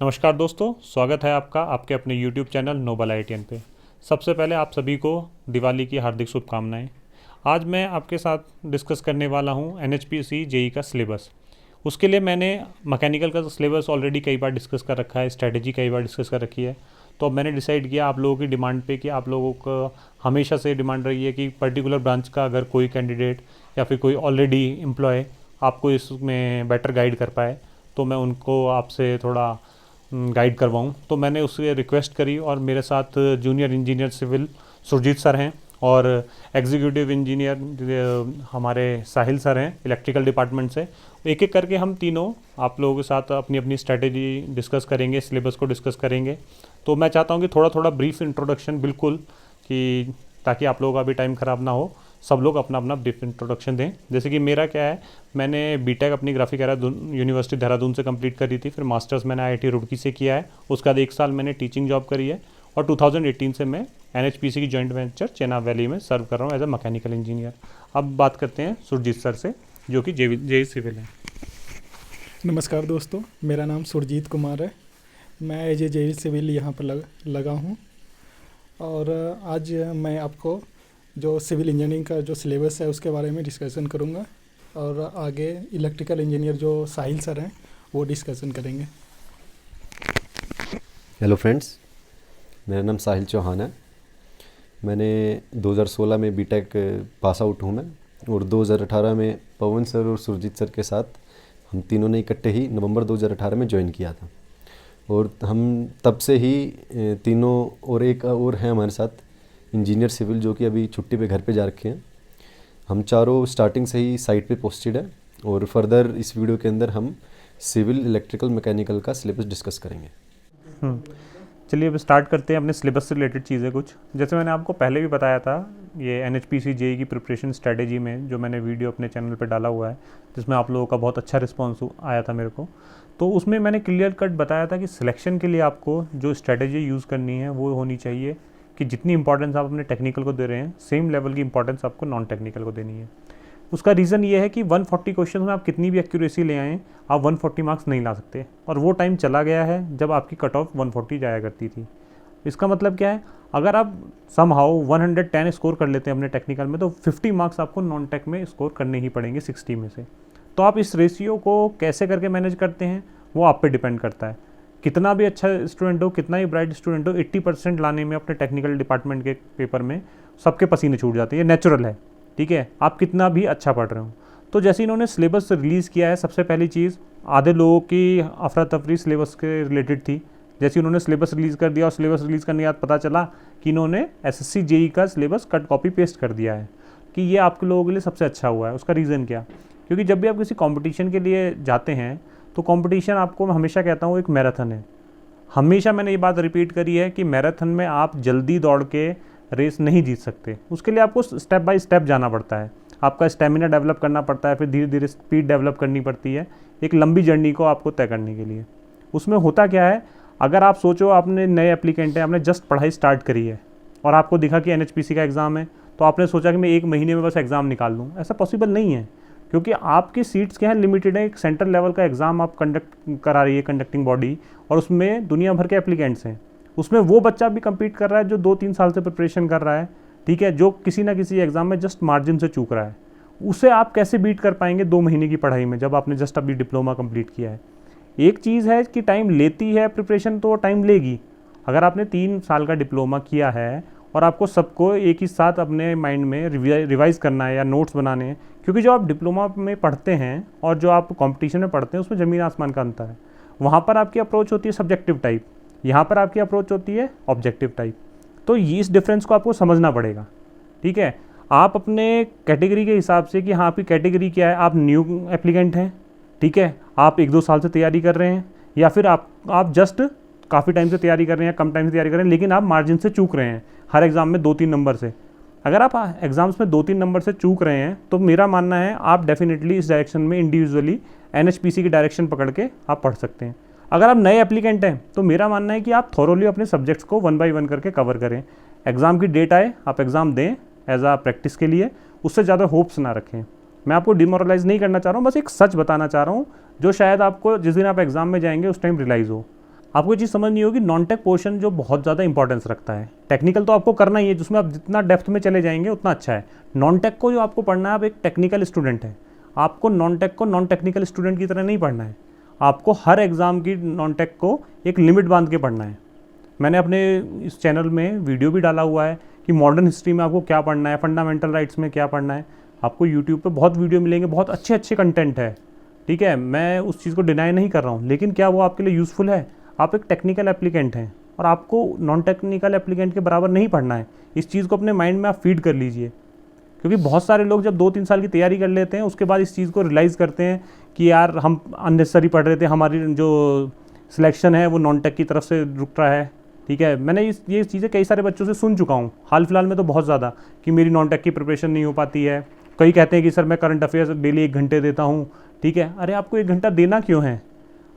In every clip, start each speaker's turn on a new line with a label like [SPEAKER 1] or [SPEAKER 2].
[SPEAKER 1] नमस्कार दोस्तों, स्वागत है आपका आपके अपने YouTube चैनल नोबल आईटीएन पे। सबसे पहले आप सभी को दिवाली की हार्दिक शुभकामनाएं। आज मैं आपके साथ डिस्कस करने वाला हूं एनएचपीसी जेई का सिलेबस। उसके लिए मैंने मैकेनिकल का सिलेबस ऑलरेडी कई बार डिस्कस कर रखा है, स्ट्रेटजी कई बार डिस्कस कर रखी है। तो अब मैंने डिसाइड किया आप लोगों की डिमांड पे कि आप लोगों को हमेशा से डिमांड रही है कि पर्टिकुलर ब्रांच का अगर कोई कैंडिडेट या फिर कोई ऑलरेडी एम्प्लॉय आपको इसमें बेटर गाइड कर पाए तो मैं उनको आपसे थोड़ा गाइड करवाऊँ। तो मैंने उससे रिक्वेस्ट करी और मेरे साथ junior engineer civil Surjeet sir हैं और एग्जीक्यूटिव इंजीनियर हमारे साहिल सर हैं इलेक्ट्रिकल डिपार्टमेंट से। एक एक करके हम तीनों आप लोगों के साथ अपनी अपनी स्ट्रेटेजी डिस्कस करेंगे, सिलेबस को डिस्कस करेंगे। तो मैं चाहता हूँ कि थोड़ा थोड़ा ब्रीफ इंट्रोडक्शन बिल्कुल, कि ताकि आप लोगों का भी टाइम ख़राब ना हो, सब लोग अपना अपना ब्रीफ इंट्रोडक्शन दें। जैसे कि मेरा क्या है, मैंने बीटेक अपनी ग्राफिक यूनिवर्सिटी देहरादून से कंप्लीट करी थी, फिर मास्टर्स मैंने आईआईटी रुड़की से किया है। उसके बाद 1 साल मैंने टीचिंग जॉब करी है और 2018 से मैं एनएचपीसी की जॉइंट वेंचर चेनाब वैली में सर्व कर रहा हूँ एज अ मैकेनिकल इंजीनियर। अब बात करते हैं सुरजीत सर से जो कि जेई सिविल है।
[SPEAKER 2] नमस्कार दोस्तों, मेरा नाम सुरजीत कुमार है। मैं एज ए जेई सिविल यहाँ पर लगा हूँ और आज मैं आपको जो सिविल इंजीनियरिंग का जो सिलेबस है उसके बारे में डिस्कशन करूँगा और आगे इलेक्ट्रिकल इंजीनियर जो साहिल सर हैं वो डिस्कशन करेंगे।
[SPEAKER 3] हेलो फ्रेंड्स, मेरा नाम साहिल चौहान है। मैंने 2016 में बीटेक पास आउट हूँ मैं, और 2018 में पवन सर और सुरजीत सर के साथ हम तीनों ने इकट्ठे ही नवंबर 2018 में ज्वाइन किया था। और हम तब से ही तीनों, और एक और हैं हमारे साथ इंजीनियर सिविल जो कि अभी छुट्टी पे घर पे जा रखे हैं। हम चारों स्टार्टिंग से ही साइट पे पोस्टेड है और फर्दर इस वीडियो के अंदर हम सिविल, इलेक्ट्रिकल, मैकेनिकल का सिलेबस डिस्कस करेंगे।
[SPEAKER 1] चलिए अब स्टार्ट करते हैं अपने सिलेबस से रिलेटेड चीज़ें कुछ। जैसे मैंने आपको पहले भी बताया था, ये एनएचपीसी जेई की प्रिपरेशन स्ट्रेटेजी में जो मैंने वीडियो अपने चैनल पे डाला हुआ है, जिसमें आप लोगों का बहुत अच्छा रिस्पॉन्स आया था मेरे को। तो उसमें मैंने क्लियर कट बताया था कि सिलेक्शन के लिए आपको जो स्ट्रेटेजी यूज़ करनी है वो होनी चाहिए कि जितनी इंपॉर्टेंस आप अपने टेक्निकल को दे रहे हैं, सेम लेवल की इंपॉर्टेंस आपको नॉन टेक्निकल को देनी है। उसका रीज़न ये है कि 140 क्वेश्चन में आप कितनी भी एक्यूरेसी ले आएँ, आप 140 मार्क्स नहीं ला सकते, और वो टाइम चला गया है जब आपकी कट ऑफ 140 जाया करती थी। इसका मतलब क्या है, अगर आप समहाउ 110 स्कोर कर लेते हैं अपने टेक्निकल में, तो 50 मार्क्स आपको नॉन टेक में स्कोर करने ही पड़ेंगे 60 में से। तो आप इस रेशियो को कैसे करके मैनेज करते हैं वो आप पे डिपेंड करता है। कितना भी अच्छा स्टूडेंट हो, कितना ही ब्राइट स्टूडेंट हो, 80% लाने में अपने टेक्निकल डिपार्टमेंट के पेपर में सबके पसीने छूट जाते हैं, ये नेचुरल है। ठीक है, आप कितना भी अच्छा पढ़ रहे हो। तो जैसे इन्होंने सिलेबस रिलीज़ किया है, सबसे पहली चीज़, आधे लोगों की अफरा तफरी सिलेबस के रिलेटेड थी। जैसे उन्होंने सिलेबस रिलीज़ कर दिया और सिलेबस रिलीज़ करने के बाद पता चला कि इन्होंने एसएससी जेई का सिलेबस कट कॉपी पेस्ट कर दिया है कि ये आपके लोगों के लिए सबसे अच्छा हुआ है। उसका रीज़न क्या, क्योंकि जब भी आप किसी कंपटीशन के लिए जाते हैं तो कंपटीशन, आपको मैं हमेशा कहता हूँ, एक मैराथन है। हमेशा मैंने ये बात रिपीट करी है कि मैराथन में आप जल्दी दौड़ के रेस नहीं जीत सकते। उसके लिए आपको स्टेप बाय स्टेप जाना पड़ता है, आपका स्टेमिना डेवलप करना पड़ता है, फिर धीरे धीरे स्पीड डेवलप करनी पड़ती है, एक लंबी जर्नी को आपको तय करने के लिए। उसमें होता क्या है, अगर आप सोचो आपने नए एप्लीकेंट हैं, आपने जस्ट पढ़ाई स्टार्ट करी है और आपको दिखा कि एनएचपीसी का एग्ज़ाम है, तो आपने सोचा कि मैं 1 महीने में बस एग्ज़ाम निकाल लूँ। ऐसा पॉसिबल नहीं है, क्योंकि आपकी सीट्स क्या है, लिमिटेड है। एक सेंट्रल लेवल का एग्ज़ाम आप कंडक्ट करा रही है कंडक्टिंग बॉडी, और उसमें दुनिया भर के एप्लीकेंट्स हैं। उसमें वो बच्चा भी कम्पीट कर रहा है जो 2-3 साल से प्रिपरेशन कर रहा है, ठीक है, जो किसी ना किसी एग्ज़ाम में जस्ट मार्जिन से चूक रहा है। उसे आप कैसे बीट कर पाएंगे 2 महीने की पढ़ाई में, जब आपने जस्ट अभी डिप्लोमा कंप्लीट किया है। एक चीज़ है कि टाइम लेती है प्रिपरेशन, तो टाइम लेगी। अगर आपने 3 साल का डिप्लोमा किया है और आपको सबको एक ही साथ अपने माइंड में रिवाइज़ करना है या नोट्स बनाने हैं, क्योंकि जो आप डिप्लोमा में पढ़ते हैं और जो आप कंपटीशन में पढ़ते हैं उसमें ज़मीन आसमान का अंतर है। वहाँ पर आपकी अप्रोच होती है सब्जेक्टिव टाइप, यहाँ पर आपकी अप्रोच होती है ऑब्जेक्टिव टाइप। तो ये इस डिफरेंस को आपको समझना पड़ेगा। ठीक है, आप अपने कैटेगरी के हिसाब से कि हाँ आपकी कैटेगरी क्या है, आप न्यू एप्लीकेंट हैं, ठीक है, आप 1-2 साल से तैयारी कर रहे हैं, या फिर आप जस्ट काफ़ी टाइम से तैयारी कर रहे हैं, कम टाइम से तैयारी कर रहे हैं, लेकिन आप मार्जिन से चूक रहे हैं हर एग्ज़ाम में 2-3 नंबर से। अगर आप एग्ज़ाम्स में 2-3 नंबर से चूक रहे हैं तो मेरा मानना है आप डेफिनेटली इस डायरेक्शन में इंडिविजुअली एनएचपीसी की डायरेक्शन पकड़ के आप पढ़ सकते हैं। अगर आप नए एप्लीकेंट हैं तो मेरा मानना है कि आप थॉरोली अपने सब्जेक्ट्स को 1 बाय 1 करके कवर करें। एग्ज़ाम की डेट आए, आप एग्ज़ाम दें एज आ प्रैक्टिस के लिए, उससे ज़्यादा होप्स ना रखें। मैं आपको डिमोरलाइज़ नहीं करना चाह रहा हूँ, बस एक सच बताना चाह रहा हूँ जो शायद आपको जिस दिन आप एग्ज़ाम में जाएंगे उस टाइम रियलाइज़ हो। आपको ये चीज़ समझ नहीं होगी, नॉन टेक पोर्शन जो बहुत ज़्यादा इंपॉर्टेंस रखता है। टेक्निकल तो आपको करना ही है, जिसमें आप जितना डेप्थ में चले जाएंगे उतना अच्छा है। नॉन टेक को जो आपको पढ़ना है, आप एक टेक्निकल स्टूडेंट है, आपको नॉन टेक को नॉन टेक्निकल स्टूडेंट की तरह नहीं पढ़ना है। आपको हर एग्ज़ाम की नॉन टेक को एक लिमिट बांध के पढ़ना है। मैंने अपने इस चैनल में वीडियो भी डाला हुआ है कि मॉडर्न हिस्ट्री में आपको क्या पढ़ना है, फंडामेंटल राइट्स में क्या पढ़ना है। आपको यूट्यूब पे बहुत वीडियो मिलेंगे, बहुत अच्छे अच्छे कंटेंट है, ठीक है, मैं उस चीज़ को डिनाई नहीं कर रहा हूँ, लेकिन क्या वो आपके लिए यूज़फुल है? आप एक टेक्निकल एप्लीकेंट हैं और आपको नॉन टेक्निकल एप्लीकेंट के बराबर नहीं पढ़ना है। इस चीज़ को अपने माइंड में आप फीड कर लीजिए, क्योंकि बहुत सारे लोग जब 2-3 साल की तैयारी कर लेते हैं उसके बाद इस चीज़ को रियलाइज़ करते हैं कि यार हम अननेसेसरी पढ़ रहे थे, हमारी जो सिलेक्शन है वो नॉन टेक की तरफ से रुक रहा है, ठीक है। मैंने ये चीज़ें कई सारे बच्चों से सुन चुका हूँ, हाल फिलहाल में तो बहुत ज़्यादा, कि मेरी नॉन टेक की प्रिपरेशन नहीं हो पाती है। कई कहते हैं कि सर मैं करंट अफेयर्स डेली 1 घंटे देता हूँ, ठीक है। अरे आपको 1 घंटा देना क्यों है?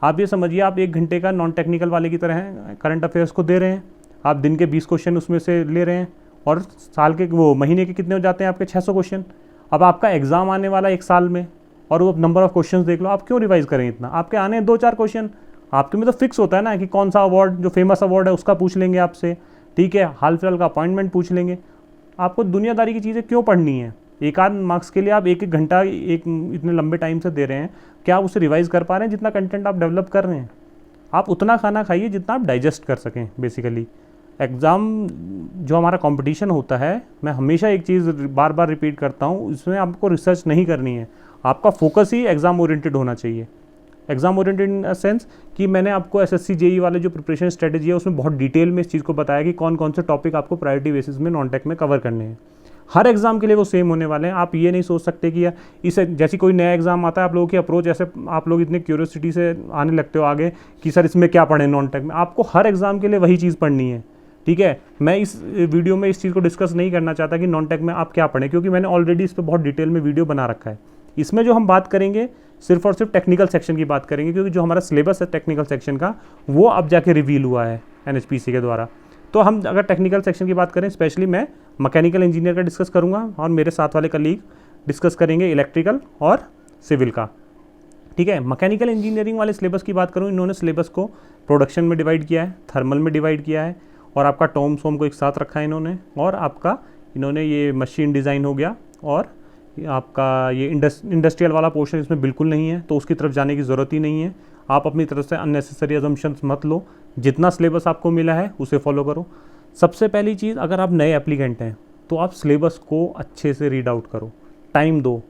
[SPEAKER 1] आप ये समझिए, आप 1 घंटे का नॉन टेक्निकल वाले की तरह हैं, करंट अफेयर्स को दे रहे हैं, आप दिन के 20 क्वेश्चन उसमें से ले रहे हैं, और साल के वो महीने के कितने हो जाते हैं आपके? 600 क्वेश्चन। अब आपका एग्ज़ाम आने वाला 1 साल में, और वो नंबर ऑफ़ क्वेश्चन देख लो, आप क्यों रिवाइज़ करें इतना? आपके आने 2-4 क्वेश्चन, आपके में तो फिक्स होता है ना कि कौन सा अवार्ड, जो फेमस अवार्ड है उसका पूछ लेंगे आपसे, ठीक है, हाल फिलहाल का अपॉइंटमेंट पूछ लेंगे। आपको दुनियादारी की चीज़ें क्यों पढ़नी है? एक आध मार्क्स के लिए आप 1-1 घंटा इतने लंबे टाइम से दे रहे हैं, क्या आप उसे रिवाइज़ कर पा रहे हैं? जितना कंटेंट आप डेवलप कर रहे हैं, आप उतना खाना खाइए जितना आप डाइजेस्ट कर सकें। बेसिकली एग्ज़ाम जो हमारा कंपटीशन होता है, मैं हमेशा एक चीज़ बार बार रिपीट करता हूँ, इसमें आपको रिसर्च नहीं करनी है, आपका फोकस ही एग्ज़ाम ओरिएंटेड होना चाहिए। एग्ज़ाम ओरिएंटेड इन सेंस कि मैंने आपको एसएससी जेई वाले जो प्रिपरेशन स्ट्रेटेजी है उसमें बहुत डिटेल में इस चीज़ को बताया कि कौन कौन से टॉपिक आपको प्रायोरिटी बेसिस में नॉन टेक में कवर करने हैं। हर एग्ज़ाम के लिए वो सेम होने वाले हैं। आप ये नहीं सोच सकते कि यार इस जैसी कोई नया एग्ज़ाम आता है, आप लोगों की अप्रोच ऐसे, आप लोग इतने क्यूरियोसिटी से आने लगते हो आगे कि सर इसमें क्या पढ़ें नॉन टेक में। आपको हर एग्ज़ाम के लिए वही चीज़ पढ़नी है, ठीक है। मैं इस वीडियो में इस चीज़ को डिस्कस नहीं करना चाहता कि नॉन टेक में आप क्या पढ़ें, क्योंकि मैंने ऑलरेडी इस पर बहुत डिटेल में वीडियो बना रखा है। इसमें जो हम बात करेंगे सिर्फ और सिर्फ टेक्निकल सेक्शन की बात करेंगे, क्योंकि जो हमारा सिलेबस है टेक्निकल सेक्शन का वो अब जाके रिवील हुआ है एनएचपीसी के द्वारा। तो हम अगर टेक्निकल सेक्शन की बात करें, स्पेशली मैं मैकेनिकल इंजीनियर का डिस्कस करूँगा और मेरे साथ वाले कलीग डिस्कस करेंगे इलेक्ट्रिकल और सिविल का, ठीक है। मैकेनिकल इंजीनियरिंग वाले सिलेबस की बात करूँ, इन्होंने सिलेबस को प्रोडक्शन में डिवाइड किया है, थर्मल में डिवाइड किया है, और आपका टॉम सोम को एक साथ रखा है इन्होंने, और आपका इन्होंने ये मशीन डिज़ाइन हो गया, और आपका ये इंडस्ट्रियल वाला पोर्शन इसमें बिल्कुल नहीं है, तो उसकी तरफ जाने की ज़रूरत ही नहीं है। आप अपनी तरफ से अननेसेसरी अजम्पशंस मत लो, जितना सिलेबस आपको मिला है उसे फॉलो करो। सबसे पहली चीज़, अगर आप नए एप्लीकेंट हैं तो आप सिलेबस को अच्छे से रीड आउट करो, टाइम दो,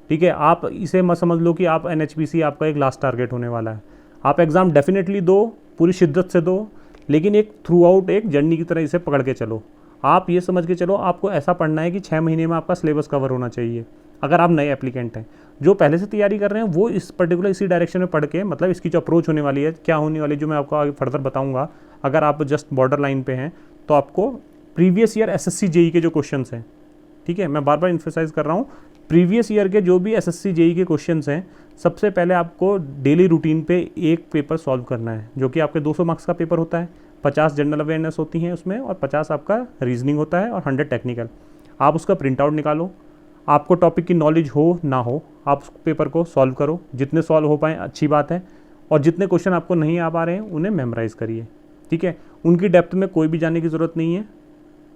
[SPEAKER 1] ठीक है। आप इसे मत समझ लो कि आप एनएचपीसी आपका एक लास्ट टारगेट होने वाला है। आप एग्ज़ाम डेफिनेटली दो, पूरी शिद्दत से दो, लेकिन एक थ्रू आउट एक जर्नी की तरह इसे पकड़ के चलो। आप ये समझ के चलो, आपको ऐसा पढ़ना है कि 6 महीने में आपका सिलेबस कवर होना चाहिए। अगर आप नए एप्लीकेंट हैं, जो पहले से तैयारी कर रहे हैं, वो इस पर्टिकुलर इसी डायरेक्शन में पढ़ के, मतलब इसकी जो अप्रोच होने वाली है, क्या होने वाली है, जो मैं आपको आगे फर्दर बताऊंगा। अगर आप जस्ट बॉर्डर लाइन पे हैं तो आपको प्रीवियस ईयर एसएससी जेई के जो क्वेश्चंस हैं, ठीक है, मैं बार बार इन्फोसाइज कर रहा हूँ, प्रीवियस ईयर के जो भी एसएससी जेई के क्वेश्चंस हैं, सबसे पहले आपको डेली रूटीन पे एक पेपर सॉल्व करना है, जो कि आपके 200 मार्क्स का पेपर होता है। 50 जनरल अवेयरनेस होती हैं उसमें, और 50 आपका रीजनिंग होता है, और 100 टेक्निकल। आप उसका प्रिंट आउट निकालो, आपको टॉपिक की नॉलेज हो ना हो, आप उस पेपर को सॉल्व करो, जितने सॉल्व हो पाएँ अच्छी बात है, और जितने क्वेश्चन आपको नहीं आ पा रहे हैं उन्हें मेमोराइज़ करिए, ठीक है। उनकी डेप्थ में कोई भी जाने की ज़रूरत नहीं है,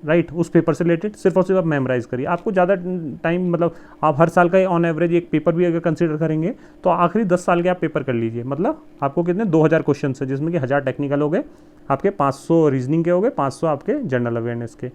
[SPEAKER 1] राइट। उस पेपर से रिलेटेड सिर्फ और सिर्फ आप मेमोराइज़ करिए। आपको ज़्यादा टाइम, मतलब आप हर साल का ऑन एवरेज एक पेपर भी अगर कंसिडर करेंगे तो आखिरी 10 साल के आप पेपर कर लीजिए, मतलब आपको कितने 2000 क्वेश्चन है, जिसमें कि 1000 टेक्निकल हो गए आपके, 500 रीजनिंग के हो गए, 500 आपके जनरल अवेयरनेस के।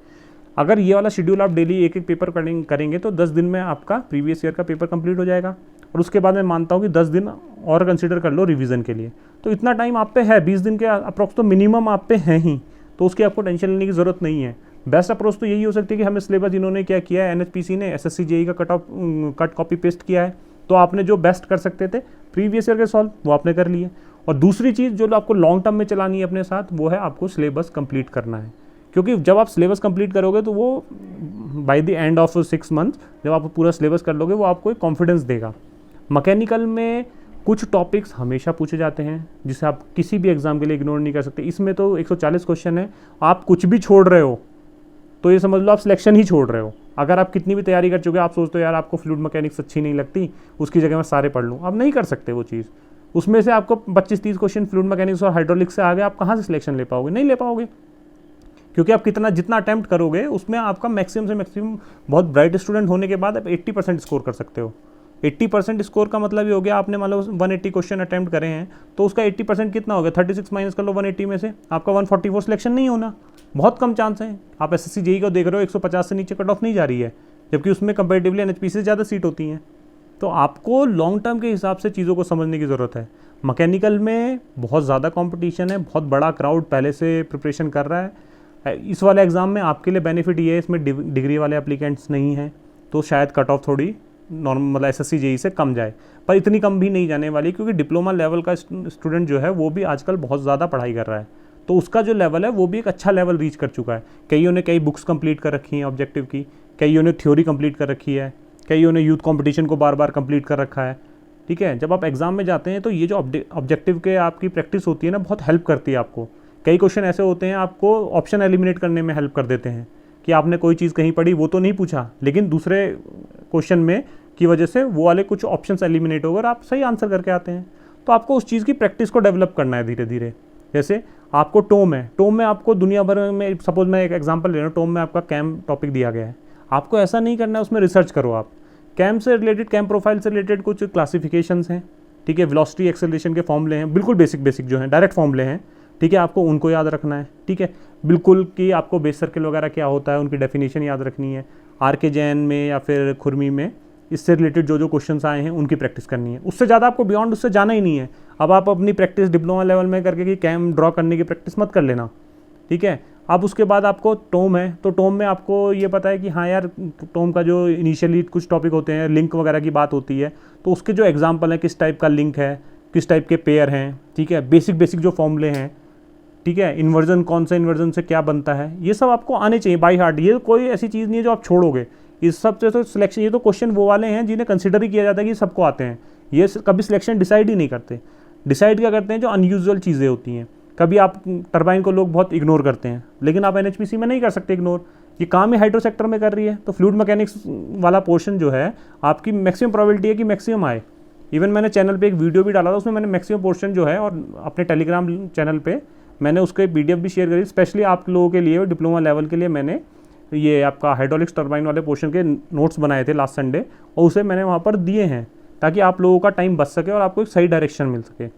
[SPEAKER 1] अगर ये वाला शेड्यूल आप डेली एक एक पेपर करेंगे तो 10 दिन में आपका प्रीवियस ईयर का पेपर कंप्लीट हो जाएगा, और उसके बाद मैं मानता हूँ कि 10 दिन और कंसिडर कर लो रिवीजन के लिए। तो इतना टाइम आप पे है, 20 दिन के अप्रॉक्स तो मिनिमम आप पे है ही, तो उसकी आपको टेंशन लेने की ज़रूरत नहीं है। बेस्ट अप्रोच तो यही हो सकती है कि हमें सिलेबस इन्होंने क्या किया है, एनएचपीसी ने एसएससी जेई का कट कॉपी पेस्ट किया है, तो आपने जो बेस्ट कर सकते थे प्रीवियस ईयर के सॉल्व वो आपने कर लिए। और दूसरी चीज़ जो आपको लॉन्ग टर्म में चलानी है अपने साथ, वो है आपको सिलेबस कंप्लीट करना है, क्योंकि जब आप सिलेबस कंप्लीट करोगे तो वो by the end of 6 months जब आप पूरा सिलेबस कर लोगे, वो आपको एक कॉन्फिडेंस देगा। मैकेनिकल में कुछ टॉपिक्स हमेशा पूछे जाते हैं जिसे आप किसी भी एग्जाम के लिए इग्नोर नहीं कर सकते। इसमें तो 140 क्वेश्चन है, आप कुछ भी छोड़ रहे हो तो ये समझ लो आप सिलेक्शन ही छोड़ रहे हो। अगर आप कितनी भी तैयारी कर चुके हो, आप सोचते हो यार आपको फ्लूइड मैकेनिक्स अच्छी नहीं लगती, उसकी जगह मैं सारे पढ़ लूँ, आप नहीं कर सकते वो चीज़। उसमें से आपको 25-30 क्वेश्चन फ्लूइड मैकेनिक्स और हाइड्रोलिक्स से आ गए, आप कहाँ से सिलेक्शन ले पाओगे? नहीं ले पाओगे, क्योंकि आप जितना अटैम्प्ट करोगे उसमें आपका मैक्सिमम से मैक्सिमम, बहुत ब्राइट स्टूडेंट होने के बाद आप 80% स्कोर कर सकते हो। 80% स्कोर का मतलब ये हो गया, आपने मान लो 180 क्वेश्चन अटैम्प्ट करे हैं तो उसका 80% कितना हो गया? 36 माइनस कर लो 180 में से, आपका 144 सिलेक्शन नहीं होना, बहुत कम चांस है। आप SSC JEE को देख रहे हो 150 से नीचे कट ऑफ नहीं जा रही है, जबकि उसमें कंपेरेटिवली NHPC से ज़्यादा सीट होती हैं। तो आपको लॉन्ग टर्म के हिसाब से चीज़ों को समझने की ज़रूरत है। मैकेनिकल में बहुत ज़्यादा कंपटीशन है, बहुत बड़ा क्राउड पहले से प्रिपरेशन कर रहा है। इस वाले एग्ज़ाम में आपके लिए बेनिफिट ये है, इसमें डिग्री वाले एप्लीकेंट्स नहीं हैं, तो शायद कट ऑफ थोड़ी नॉर्मल मतलब SSC JEE से कम जाए, पर इतनी कम भी नहीं जाने वाली, क्योंकि डिप्लोमा लेवल का स्टूडेंट जो है वो भी आजकल बहुत ज़्यादा पढ़ाई कर रहा है, तो उसका जो लेवल है वो भी एक अच्छा लेवल रीच कर चुका है। कईयों ने कई बुक्स कंप्लीट कर रखी हैं ऑब्जेक्टिव की, कईयों ने थ्योरी कंप्लीट कर रखी है, कईयों ने यूथ कंपटीशन को बार बार कंप्लीट कर रखा है। ठीक है, जब आप एग्ज़ाम में जाते हैं तो ये जो ऑब्जेक्टिव के आपकी प्रैक्टिस होती है ना, बहुत हेल्प करती है आपको। कई क्वेश्चन ऐसे होते हैं आपको ऑप्शन एलिमिनेट करने में हेल्प कर देते हैं, कि आपने कोई चीज़ कहीं पढ़ी वो तो नहीं पूछा, लेकिन दूसरे क्वेश्चन में की वजह से वो वाले कुछ ऑप्शंस एलिमिनेट होकर आप सही आंसर करके आते हैं। तो आपको उस चीज़ की प्रैक्टिस को डेवलप करना है धीरे धीरे। जैसे आपको टोम है, टोम में आपको दुनिया भर में, सपोज मैं एक एग्जांपल ले रहा हूँ, टोम में आपका कैम टॉपिक दिया गया है, आपको ऐसा नहीं करना है उसमें रिसर्च करो। आप कैम से रिलेटेड, कैम प्रोफाइल से रिलेटेड कुछ क्लासिफिकेशंस हैं, ठीक है, वेलोसिटी एक्सेलरेशन के फॉर्मूले हैं, बिल्कुल बेसिक जो हैं, डायरेक्ट फॉर्मूले हैं, ठीक है, आपको उनको याद रखना है। ठीक है, बिल्कुल कि आपको बेस सर्किल वगैरह क्या होता है उनकी डेफिनेशन याद रखनी है। RK जैन में या फिर खुरमी में इससे रिलेटेड जो क्वेश्चंस आए हैं उनकी प्रैक्टिस करनी है। उससे ज़्यादा आपको बियॉन्ड उससे जाना ही नहीं है। अब आप अपनी प्रैक्टिस डिप्लोमा लेवल में करके कि कैम ड्रॉ करने की प्रैक्टिस मत कर लेना, ठीक है। अब उसके बाद आपको टोम है, तो टोम में आपको ये पता है कि हाँ यार, टोम का जो इनिशियली कुछ टॉपिक होते हैं, लिंक वगैरह की बात होती है, तो उसके जो एग्जाम्पल हैं, किस टाइप का लिंक है, किस टाइप के पेयर हैं, ठीक है, बेसिक जो फॉर्मूले हैं, ठीक है, इन्वर्जन कौन सा इन्वर्जन से क्या बनता है, ये सब आपको आने चाहिए बाई हार्ट। ये कोई ऐसी चीज़ नहीं है जो आप छोड़ोगे। इस सब से तो सिलेक्शन, ये तो क्वेश्चन वो वाले हैं जिन्हें कंसिडर ही किया जाता है कि सबको आते हैं। ये कभी सिलेक्शन डिसाइड ही नहीं करते। डिसाइड क्या करते हैं? जो अनयूजुअल चीज़ें होती हैं। कभी आप टरबाइन को लोग बहुत इग्नोर करते हैं, लेकिन आप NHPC में नहीं कर सकते इग्नोर, ये काम ही हाइड्रो सेक्टर में कर रही है। तो फ्लूइड मैकेनिक्स वाला पोर्शन जो है, आपकी मैक्सिमम प्रोबेबिलिटी है कि मैक्सिमम आए। इवन मैंने चैनल पे एक वीडियो भी डाला था, उसमें मैंने मैक्सिमम पोर्शन जो है, और अपने टेलीग्राम चैनल पे मैंने उसके PDF भी शेयर करी, स्पेशली आप लोगों के लिए, डिप्लोमा लेवल के लिए मैंने ये आपका हाइड्रोलिक्स टरबाइन वाले पोर्शन के नोट्स बनाए थे लास्ट संडे, और उसे मैंने वहाँ पर दिए हैं ताकि आप लोगों का टाइम बच सके और आपको एक सही डायरेक्शन मिल सके।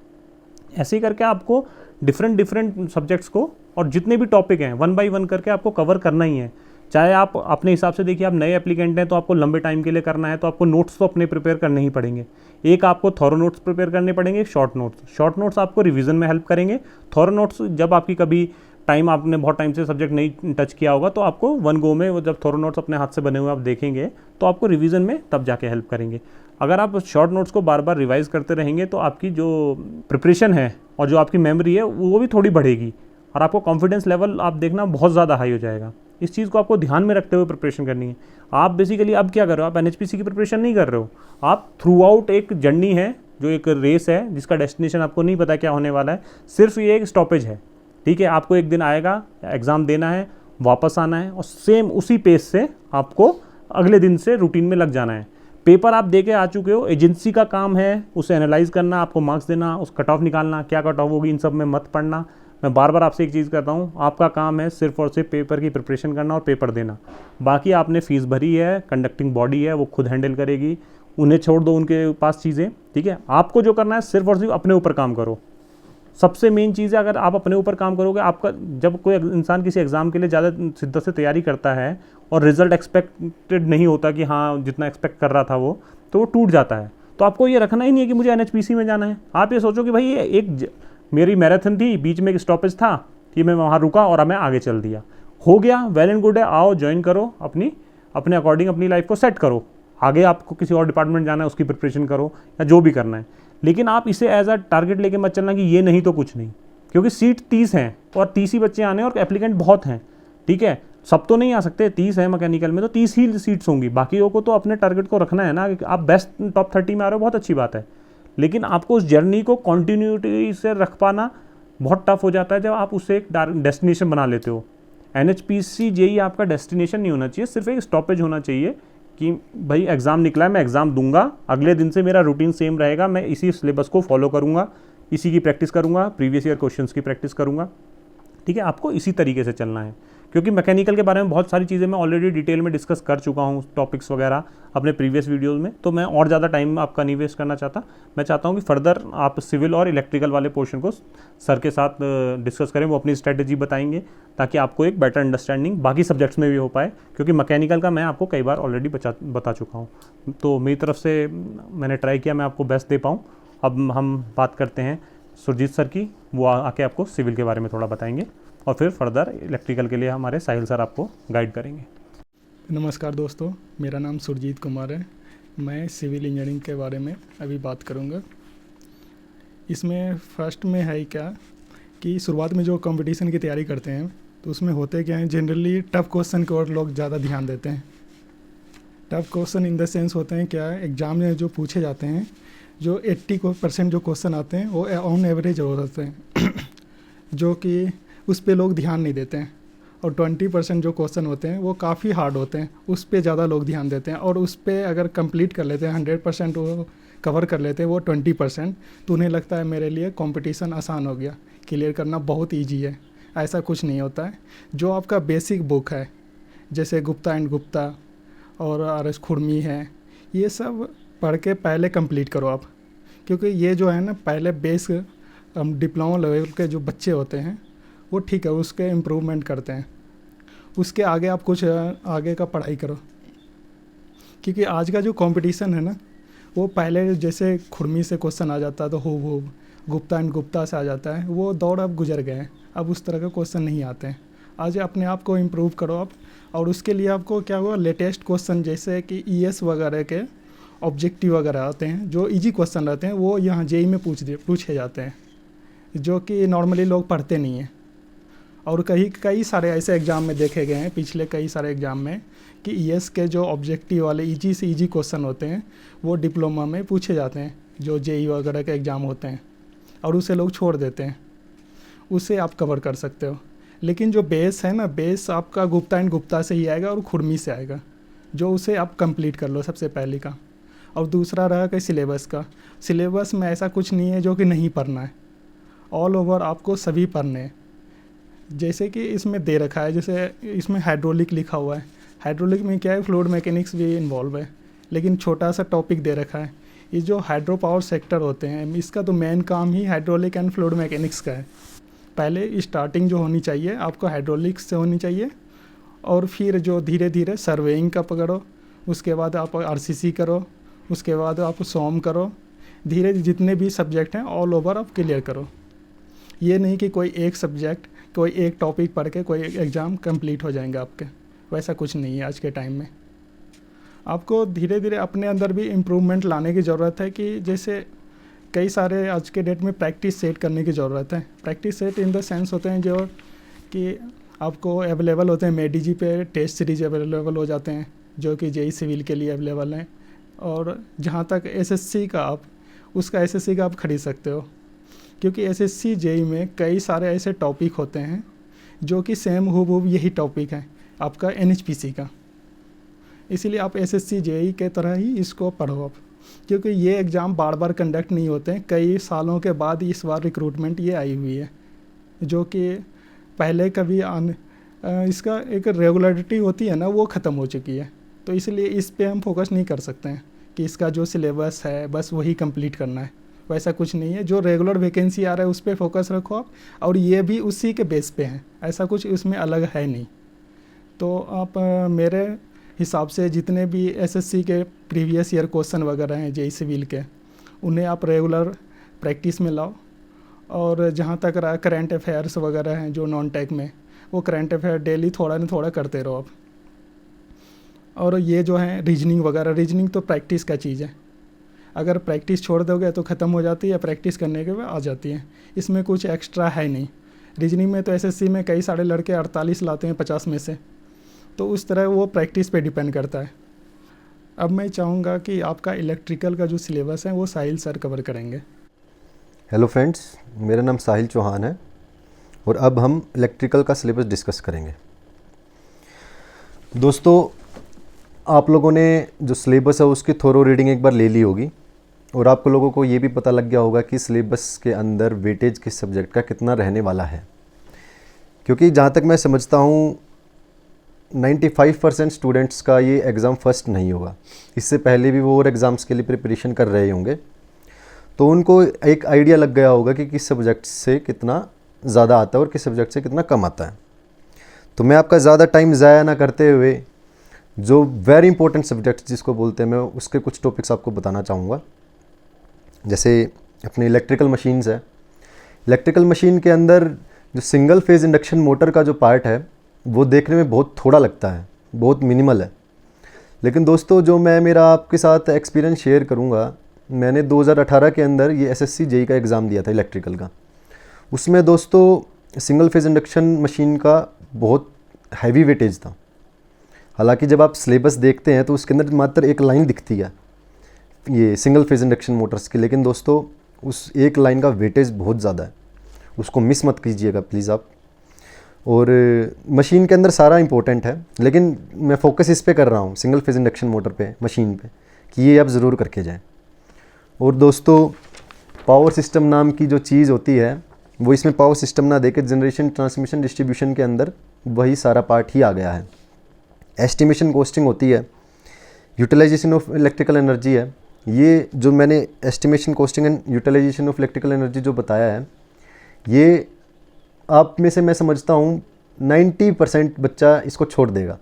[SPEAKER 1] ऐसे ही करके आपको डिफरेंट सब्जेक्ट्स को, और जितने भी टॉपिक हैं, 1 बाय 1 करके आपको कवर करना ही है। चाहे आप अपने हिसाब से देखिए, आप नए एप्लीकेंट हैं तो आपको लंबे टाइम के लिए करना है, तो आपको नोट्स तो अपने प्रिपेयर करने ही पड़ेंगे। एक आपको थॉरो नोट्स प्रिपेयर करने पड़ेंगे, शॉर्ट नोट्स आपको रिवीजन में हेल्प करेंगे। थॉरो नोट्स जब आपकी कभी टाइम, आपने बहुत टाइम से सब्जेक्ट नहीं टच किया होगा, तो आपको वन गो में वो जब थॉरो नोट्स अपने हाथ से बने हुए आप देखेंगे तो आपको रिवीजन में तब जाके हेल्प करेंगे। अगर आप शॉर्ट नोट्स को बार बार रिवाइज करते रहेंगे तो आपकी जो प्रिपरेशन है और जो आपकी मेमोरी है वो भी थोड़ी बढ़ेगी, और आपको कॉन्फिडेंस लेवल आप देखना बहुत ज़्यादा हाई हो जाएगा। इस चीज़ को आपको ध्यान में रखते हुए प्रिपरेशन करनी है। आप बेसिकली अब क्या कर रहे हो? आप NHPC की प्रिपरेशन नहीं कर रहे हो, आप थ्रू आउट एक जर्नी है, जो एक रेस है जिसका डेस्टिनेशन आपको नहीं पता क्या होने वाला है, सिर्फ ये एक स्टॉपेज है, ठीक है। आपको एक दिन आएगा, एग्ज़ाम देना है, वापस आना है, और सेम उसी पेस से आपको अगले दिन से रूटीन में लग जाना है। पेपर आप दे के आ चुके हो, एजेंसी का काम है उसे एनालाइज करना, आपको मार्क्स देना, उस कट ऑफ निकालना, क्या कट ऑफ होगी इन सब में मत पढ़ना। मैं बार बार आपसे एक चीज़ कहता हूँ, आपका काम है सिर्फ और सिर्फ पेपर की प्रिपरेशन करना और पेपर देना। बाकी आपने फ़ीस भरी है, कंडक्टिंग बॉडी है, वो खुद हैंडल करेगी, उन्हें छोड़ दो उनके पास चीज़ें, ठीक है। आपको जो करना है सिर्फ और सिर्फ अपने ऊपर काम करो। सबसे मेन चीज़ है, अगर आप अपने ऊपर काम करोगे, आपका जब कोई इंसान किसी एग्ज़ाम के लिए ज़्यादा शिद्दत से तैयारी करता है और रिजल्ट एक्सपेक्टेड नहीं होता कि हाँ जितना एक्सपेक्ट कर रहा था वो, तो वो टूट जाता है। तो आपको ये रखना ही नहीं है कि मुझे NHPC में जाना है। आप ये सोचो कि भाई ये एक मेरी मैराथन थी, बीच में एक स्टॉपेज था कि मैं वहाँ रुका और मैं आगे चल दिया, हो गया, वेल एंड गुड है। आओ ज्वाइन करो, अपने अकॉर्डिंग अपनी लाइफ को सेट करो। आगे आपको किसी और डिपार्टमेंट जाना है, उसकी प्रिपरेशन करो या जो भी करना है, लेकिन आप इसे एज अ टारगेट लेके मत चलना कि ये नहीं तो कुछ नहीं, क्योंकि सीट 30 हैं और 30 ही बच्चे आने और एप्लीकेंट बहुत हैं, ठीक है। सब तो नहीं आ सकते, 30 है मैकेनिकल में तो 30 ही सीट्स होंगी, बाकियों को तो अपने टारगेट को रखना है ना। आप बेस्ट टॉप 30 में आ रहे हो, बहुत अच्छी बात है, लेकिन आपको उस जर्नी को कॉन्टीन्यूटी से रख पाना बहुत टफ हो जाता है जब आप उसे एक डेस्टिनेशन बना लेते हो। NHPC JEE आपका डेस्टिनेशन नहीं होना चाहिए, सिर्फ एक स्टॉपेज होना चाहिए कि भाई एग्ज़ाम निकला है, मैं एग्ज़ाम दूंगा, अगले दिन से मेरा रूटीन सेम रहेगा, मैं इसी सिलेबस को फॉलो करूंगा, इसी की प्रैक्टिस करूंगा, प्रीवियस ईयर क्वेश्चंस की प्रैक्टिस करूंगा। ठीक है, आपको इसी तरीके से चलना है, क्योंकि मैकेनिकल के बारे में बहुत सारी चीज़ें मैं ऑलरेडी डिटेल में डिस्कस कर चुका हूँ, टॉपिक्स वगैरह अपने प्रीवियस वीडियोस में, तो मैं और ज़्यादा टाइम आपका नहीं वेस्ट करना चाहता। मैं चाहता हूँ कि फर्दर आप सिविल और इलेक्ट्रिकल वाले पोर्शन को सर के साथ डिस्कस करें, वो अपनी स्ट्रेटेजी बताएंगे, ताकि आपको एक बेटर अंडरस्टैंडिंग बाकी सब्जेक्ट्स में भी हो पाए, क्योंकि मैकेनिकल का मैं आपको कई बार ऑलरेडी बता चुका हूँ। तो मेरी तरफ से मैंने ट्राई किया मैं आपको बेस्ट दे पाऊँ। अब हम बात करते हैं सुरजीत सर की, वो आके आपको सिविल के बारे में थोड़ा बताएंगे, और फिर फर्दर इलेक्ट्रिकल के लिए हमारे साहिल सर आपको गाइड करेंगे।
[SPEAKER 2] नमस्कार दोस्तों, मेरा नाम सुरजीत कुमार है। मैं सिविल इंजीनियरिंग के बारे में अभी बात करूंगा। इसमें फर्स्ट में है क्या कि शुरुआत में जो कंपटीशन की तैयारी करते हैं तो उसमें होते क्या है, जनरली टफ क्वेश्चन की ओर लोग ज़्यादा ध्यान देते हैं। Tough question in the sense होते हैं क्या, एग्ज़ाम में जो पूछे जाते हैं, जो 80% जो क्वेश्चन आते हैं वो ऑन एवरेज होते हैं जो कि उस पे लोग ध्यान नहीं देते हैं, और 20% जो क्वेश्चन होते हैं वो काफ़ी हार्ड होते हैं, उस पे ज़्यादा लोग ध्यान देते हैं, और उस पे अगर कंप्लीट कर लेते हैं 100% वो कवर कर लेते हैं वो 20%, तो उन्हें लगता है मेरे लिए कंपटीशन आसान हो गया, क्लियर करना बहुत ईजी है। ऐसा कुछ नहीं होता है। जो आपका बेसिक बुक है, जैसे गुप्ता एंड गुप्ता और RS खुरमी है, ये सब पढ़ के पहले कंप्लीट करो आप, क्योंकि ये जो है ना पहले बेस डिप्लोमा लेवल के जो बच्चे होते हैं वो ठीक है, उसके इम्प्रूवमेंट करते हैं, उसके आगे आप कुछ आगे का पढ़ाई करो, क्योंकि आज का जो कंपटीशन है ना वो पहले जैसे खुरमी से क्वेश्चन आ जाता तो हो गुप्ता एंड गुप्ता से आ जाता है, वो दौर अब गुजर गए हैं, अब उस तरह के क्वेश्चन नहीं आते हैं। आज अपने आप को इम्प्रूव करो आप, और उसके लिए आपको क्या हुआ, लेटेस्ट क्वेश्चन जैसे कि ES वगैरह के ऑब्जेक्टिव वगैरह आते हैं, जो इजी क्वेश्चन रहते हैं वो यहाँ JEE में पूछे जाते हैं, जो कि नॉर्मली लोग पढ़ते नहीं हैं। और कई सारे ऐसे एग्ज़ाम में देखे गए हैं, पिछले कई सारे एग्ज़ाम में, कि ES के जो ऑब्जेक्टिव वाले इजी से इजी क्वेश्चन होते हैं वो डिप्लोमा में पूछे जाते हैं, जो JEE वगैरह के एग्ज़ाम होते हैं, और उसे लोग छोड़ देते हैं, उसे आप कवर कर सकते हो। लेकिन जो बेस है ना, बेस आपका गुप्ता एंड गुप्ता से ही आएगा और खुरमी से आएगा, जो उसे आप कंप्लीट कर लो सबसे पहले का। और दूसरा रहा कि सिलेबस का, सिलेबस में ऐसा कुछ नहीं है जो कि नहीं पढ़ना है, ऑल ओवर आपको सभी पढ़ने हैं। जैसे कि इसमें दे रखा है, जैसे इसमें हाइड्रोलिक लिखा हुआ है, हाइड्रोलिक में क्या है, फ्लूइड मैकेनिक्स भी इन्वॉल्व है, लेकिन छोटा सा टॉपिक दे रखा है। ये जो हाइड्रो पावर सेक्टर होते हैं, इसका तो मेन काम ही हाइड्रोलिक एंड फ्लूइड मैकेनिक्स का है। पहले स्टार्टिंग जो होनी चाहिए आपको हाइड्रोलिक्स से होनी चाहिए, और फिर जो धीरे धीरे सर्वेइंग का पकड़ो, उसके बाद आप RCC करो, उसके बाद आप SOM करो, धीरे जितने भी सब्जेक्ट हैं ऑल ओवर आप क्लियर करो। ये नहीं कि कोई एक सब्जेक्ट, कोई एक टॉपिक पढ़ के कोई एग्ज़ाम कंप्लीट हो जाएंगे आपके, वैसा कुछ नहीं है। आज के टाइम में आपको धीरे धीरे अपने अंदर भी इम्प्रूवमेंट लाने की ज़रूरत है, कि जैसे कई सारे आज के डेट में प्रैक्टिस सेट करने की ज़रूरत है। Practice set in the sense होते हैं जो कि आपको अवेलेबल होते हैं, MEDIGI पे टेस्ट सीरीज अवेलेबल हो जाते हैं, जो कि JEE सिविल के लिए अवेलेबल हैं। और जहाँ तक SSC का, आप उसका SSC का आप ख़रीद सकते हो, क्योंकि SSC JEE में कई सारे ऐसे टॉपिक होते हैं जो कि सेम हूबहू यही टॉपिक है आपका NHPC का। इसीलिए आप SSC JEE के तरह ही इसको पढ़ो आप, क्योंकि ये एग्ज़ाम बार बार कंडक्ट नहीं होते हैं, कई सालों के बाद इस बार रिक्रूटमेंट ये आई हुई है, जो कि पहले कभी इसका एक रेगुलरिटी होती है ना, वो ख़त्म हो चुकी है। तो इसलिए इस पे हम फोकस नहीं कर सकते हैं कि इसका जो सिलेबस है बस वही कंप्लीट करना है, वैसा कुछ नहीं है। जो रेगुलर वैकेंसी आ रहा है उस पर फोकस रखो आप, और ये भी उसी के बेस पे हैं, ऐसा कुछ इसमें अलग है नहीं। तो आप मेरे हिसाब से जितने भी SSC के प्रीवियस ईयर क्वेश्चन वगैरह हैं JEE सिविल के, उन्हें आप रेगुलर प्रैक्टिस में लाओ। और जहाँ तक रहा करंट अफेयर्स वगैरह हैं जो नॉन टेक में, वो करंट अफेयर डेली थोड़ा न थोड़ा करते रहो आप। और ये जो है रीजनिंग वगैरह, रीजनिंग तो प्रैक्टिस का चीज़ है, अगर प्रैक्टिस छोड़ दोगे तो ख़त्म हो जाती है, प्रैक्टिस करने के बाद आ जाती है, इसमें कुछ एक्स्ट्रा है नहीं। रीजनिंग में तो SSC में कई सारे लड़के 48 लाते हैं 50 में से, तो उस तरह वो प्रैक्टिस पे डिपेंड करता है। अब मैं चाहूँगा कि आपका इलेक्ट्रिकल का जो सिलेबस है वो साहिल सर कवर करेंगे।
[SPEAKER 3] हेलो फ्रेंड्स, मेरा नाम साहिल चौहान है और अब हम इलेक्ट्रिकल का सिलेबस डिस्कस करेंगे। दोस्तों, आप लोगों ने जो सिलेबस है उसकी थोरो रीडिंग एक बार ले ली होगी और आप लोगों को ये भी पता लग गया होगा कि सिलेबस के अंदर वेटेज किस सब्जेक्ट का कितना रहने वाला है। क्योंकि जहाँ तक मैं समझता हूँ 95% स्टूडेंट्स का ये एग्ज़ाम फर्स्ट नहीं होगा, इससे पहले भी वो और एग्ज़ाम्स के लिए प्रिपरेशन कर रहे होंगे, तो उनको एक आइडिया लग गया होगा कि किस सब्जेक्ट से कितना ज़्यादा आता है और किस सब्जेक्ट से कितना कम आता है। तो मैं आपका ज़्यादा टाइम ज़ाया ना करते हुए जो वेरी इंपॉर्टेंट सब्जेक्ट जिसको बोलते हैं, मैं उसके कुछ टॉपिक्स आपको बताना चाहूँगा। जैसे अपने इलेक्ट्रिकल मशीन्स है, इलेक्ट्रिकल मशीन के अंदर जो सिंगल फेज़ इंडक्शन मोटर का जो पार्ट है वो देखने में बहुत थोड़ा लगता है, बहुत मिनिमल है। लेकिन दोस्तों जो मैं मेरा आपके साथ एक्सपीरियंस शेयर करूँगा, मैंने 2018 के अंदर ये एसएससी जेई का एग्ज़ाम दिया था इलेक्ट्रिकल का। उसमें दोस्तों सिंगल फेज़ इंडक्शन मशीन का बहुत हैवी वेटेज था। हालांकि जब आप सिलेबस देखते हैं तो उसके अंदर मात्र एक लाइन दिखती है ये सिंगल फेज़ इंडक्शन मोटर्स की, लेकिन दोस्तों उस एक लाइन का वेटेज बहुत ज़्यादा है, उसको मिस मत कीजिएगा प्लीज़ आप। और मशीन के अंदर सारा इंपॉर्टेंट है, लेकिन मैं फोकस इस पे कर रहा हूँ सिंगल फेज़ इंडक्शन मोटर पे, मशीन पे, कि ये आप ज़रूर करके जाएं। और दोस्तों पावर सिस्टम नाम की जो चीज़ होती है वो इसमें पावर सिस्टम ना देके जनरेशन, ट्रांसमिशन, डिस्ट्रीब्यूशन के अंदर वही सारा पार्ट ही आ गया है। एस्टिमेशन कॉस्टिंग होती है, यूटिलाइजेशन ऑफ इलेक्ट्रिकल एनर्जी है। ये जो मैंने estimation costing and utilization of electrical energy जो बताया है, ये आप में से मैं समझता हूँ 90% बच्चा इसको छोड़ देगा,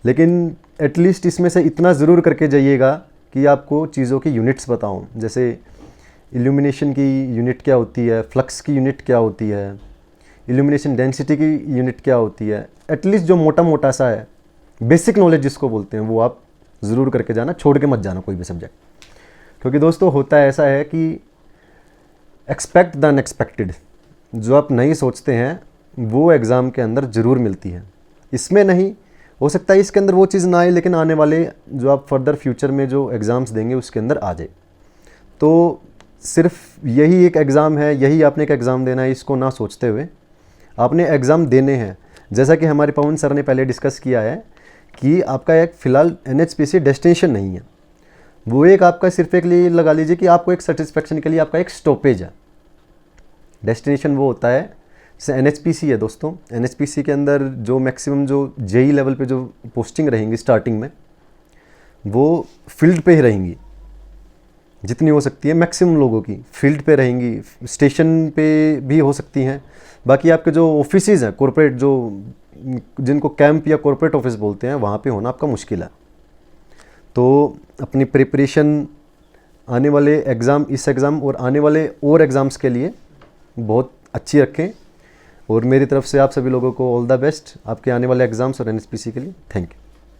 [SPEAKER 3] लेकिन एटलीस्ट इसमें से इतना ज़रूर करके जाइएगा कि आपको चीज़ों की यूनिट्स बताऊँ। जैसे इल्यूमिनेशन की यूनिट क्या होती है, फ्लक्स की यूनिट क्या होती है, इल्यूमिनेशन डेंसिटी की यूनिट क्या होती है, एटलीस्ट जो मोटा मोटा सा है बेसिक नॉलेज जिसको बोलते हैं वो आप ज़रूर करके जाना, छोड़ के मत जाना कोई भी सब्जेक्ट। क्योंकि दोस्तों होता है ऐसा है कि एक्सपेक्ट द अनएक्सपेक्टेड, जो आप नहीं सोचते हैं वो एग्ज़ाम के अंदर ज़रूर मिलती है। इसमें नहीं हो सकता है इसके अंदर वो चीज़ ना आए, लेकिन आने वाले जो आप फर्दर फ्यूचर में जो एग्ज़ाम्स देंगे उसके अंदर आ जाए। तो सिर्फ यही एक एग्ज़ाम है, यही आपने एक एग्ज़ाम देना है, इसको ना सोचते हुए आपने एग्ज़ाम देने हैं। जैसा कि हमारे पवन सर ने पहले डिस्कस किया है कि आपका एक फ़िलहाल NHPC डेस्टिनेशन नहीं है, वो एक आपका सिर्फ एक लिए लगा लीजिए कि आपको एक सेटिस्फेक्शन के लिए आपका एक स्टॉपेज है। डेस्टिनेशन वो होता है जैसे NHPC है दोस्तों, NHPC के अंदर जो मैक्सिमम जो जेई लेवल पे जो पोस्टिंग रहेंगी स्टार्टिंग में वो फील्ड पे ही रहेंगी, जितनी हो सकती है मैक्सिमम लोगों की फील्ड पे रहेंगी, स्टेशन पे भी हो सकती हैं। बाकी आपके जो ऑफिसेज हैं कॉरपोरेट, जो जिनको कैंप या कॉरपोरेट ऑफिस बोलते हैं, वहाँ पे होना आपका मुश्किल है। तो अपनी प्रिपरेशन आने वाले एग्ज़ाम, इस एग्ज़ाम और आने वाले और एग्ज़ाम्स के लिए बहुत अच्छी रखें। और मेरी तरफ से आप सभी लोगों को ऑल द बेस्ट आपके आने वाले एग्ज़ाम्स और NHPC के लिए। Thank you.